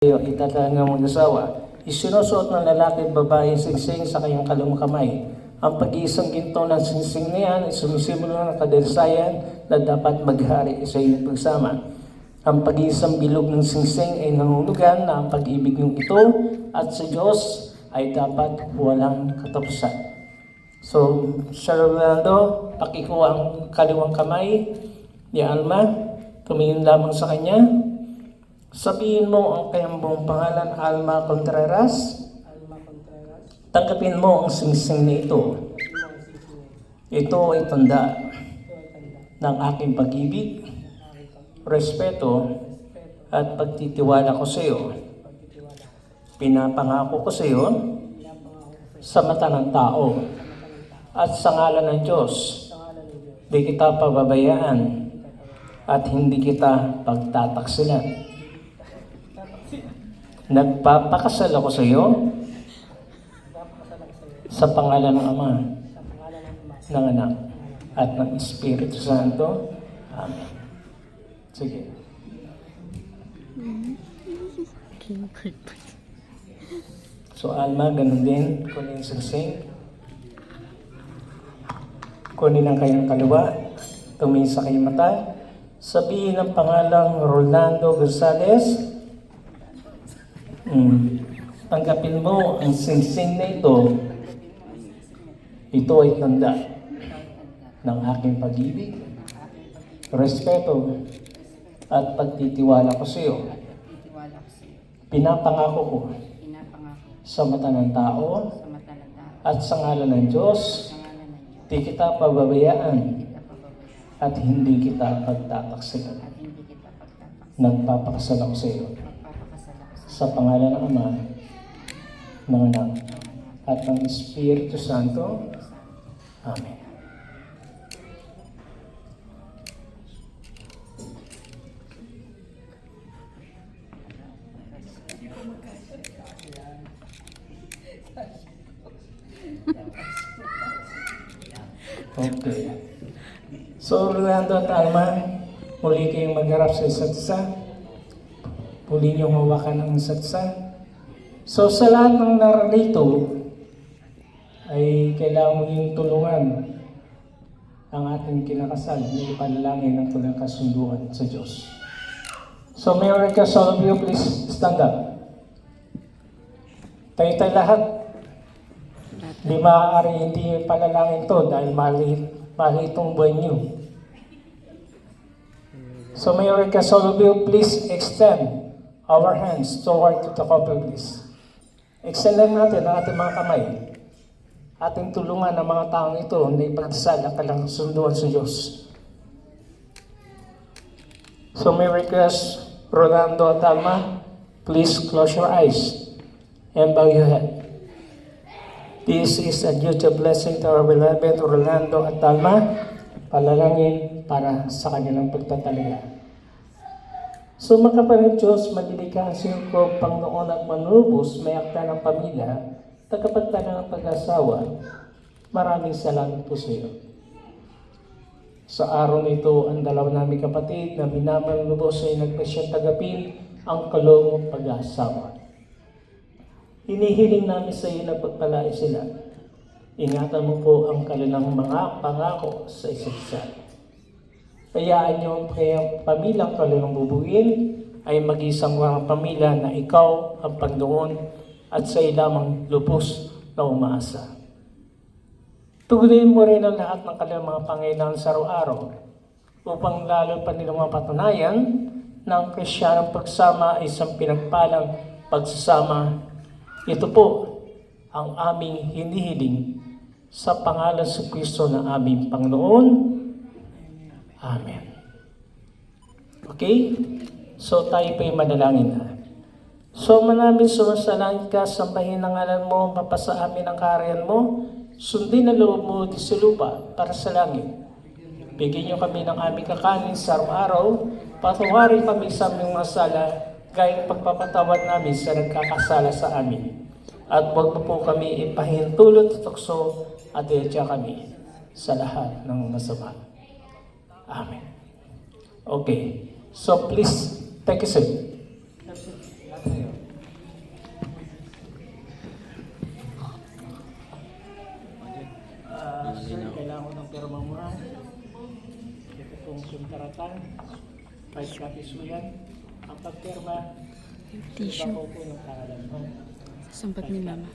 Itatala ng mag-asawa, isinusuot ng lalaki at babae singsing sa kanyang kaliwang kamay. Ang pag-iisang ginto ng singsing na yan ay sumisimbolo ng kadalasayan na dapat maghari sa iyong pagsama. Ang pag-iisang bilog ng singsing ay nangulugan na ang pag-ibig ng ito at sa Diyos ay dapat walang katapusan. So, Sir Rolando, pakikuha ang kaliwang kamay ni Alma, tumingin lamang sa kanya. Sabihin mo ang kanyang buong pangalan, Alma Contreras. Tanggapin mo ang singsing na ito. Ito ay tanda ng aking pag-ibig, respeto, at pagtitiwala ko sa iyo. Pinapangako ko sa iyo sa mata ng tao at sa ngalan ng Diyos, di kita pababayaan at hindi kita pagtataksilan. Nagpapakasal ako sa iyo sa pangalan ng Ama, ng Anak, at ng Espiritu Santo. Amen. Sige. So Alma, ganun din. Kunin yung singsing. Kunin ang kayong kaliwa. Tumingin sa kayong mata. Sabihin ang pangalang Rolando Gonzales. Tanggapin mo ang singsing na ito. Ito ay tanda ng aking pag-ibig, respeto, at pagtitiwala ko sa iyo. Pinapangako ko sa mata ng tao at sa ngalan ng Diyos, di kita pababayaan at hindi kita pagtataksilan. Nagpapakasal ako sa iyo sa pangalan ng Ama, ng Anak, at ng Espiritu Santo. Amen. Okay. So, Rolando at Alma, muli kayong magharap sa isa't isa. Muli niyong hawakan ng isa't isa. So, sa lahat ng narito, ay kailangan mo yung tulungan ang ating kinakasal na ipanalangin ng tulang kasunduan sa Diyos. So, may I request all of you, please stand up. Tayo lahat. Di maaari hindi panalangin to dahil mali itong buhay niyo. So, may I request all of you, please extend our hands toward the couple, please. Extend lang natin ang ating mga kamay. Ating tulungan ang mga taong ito na ipagdasal ang kanilang kasunduan sa Diyos. So may request, Rolando at Alma, please close your eyes and bow your head. This is a duty of blessing to our beloved Rolando at Alma, palalangin para sa kanilang pagtatalaga. So makapalit Diyos, madilikaan sa iyong ko, Panginoon at manubos, may akta ng pamilya, tagapagtala ng pag-asawa, maraming salamat po sa iyo. Sa araw na ito, ang dalawa namin kapatid na minamanubos ay nagpasyang tagapin ang kaloob ng pag-asawa. Hinihiling namin sa iyo na pagpalain sila. Ingatan mo po ang kanilang mga pangako sa isa't isa. Hayaan niyo ang kayang pamilyang kanilang bubuin ay mag-isang mga pamilya na ikaw ang Panginoon at sa ilamang lubos na umaasa. Tugunin mo rin ang lahat ng kanilang mga pangailangan sa araw-araw upang lalo pa nilang mapatunayan na ang Kristiyanong pagsama ay isang pinagpalang pagsasama. Ito po ang aming hinihiling sa pangalan sa Kristo na aming Panginoon. Amen. Okay? So tayo pa'y manalangin na. So maraming sumasalangit ka, sambahin ang ngalan mo, mapasa amin ang kaharian mo, sundin ang loob mo di sa lupa para sa langit. Bigyan niyo kami ng aming kakanin sa araw-araw, patawarin kami sa aming mga sala, gaya ng pagpapatawad namin sa nagkakasala sa amin. At huwag mo po kami ipahintulot at tukso at iatya kami sa lahat ng masama. Amen. Okay. So please take a seat. Sir, malinaw. kailangan ko ng pirma mo ha. Ito pong kontrata. 5 copies mo yan. Ang pagpirma, Tissue. iba ko po ng pangalan mo. Sampat ni mama.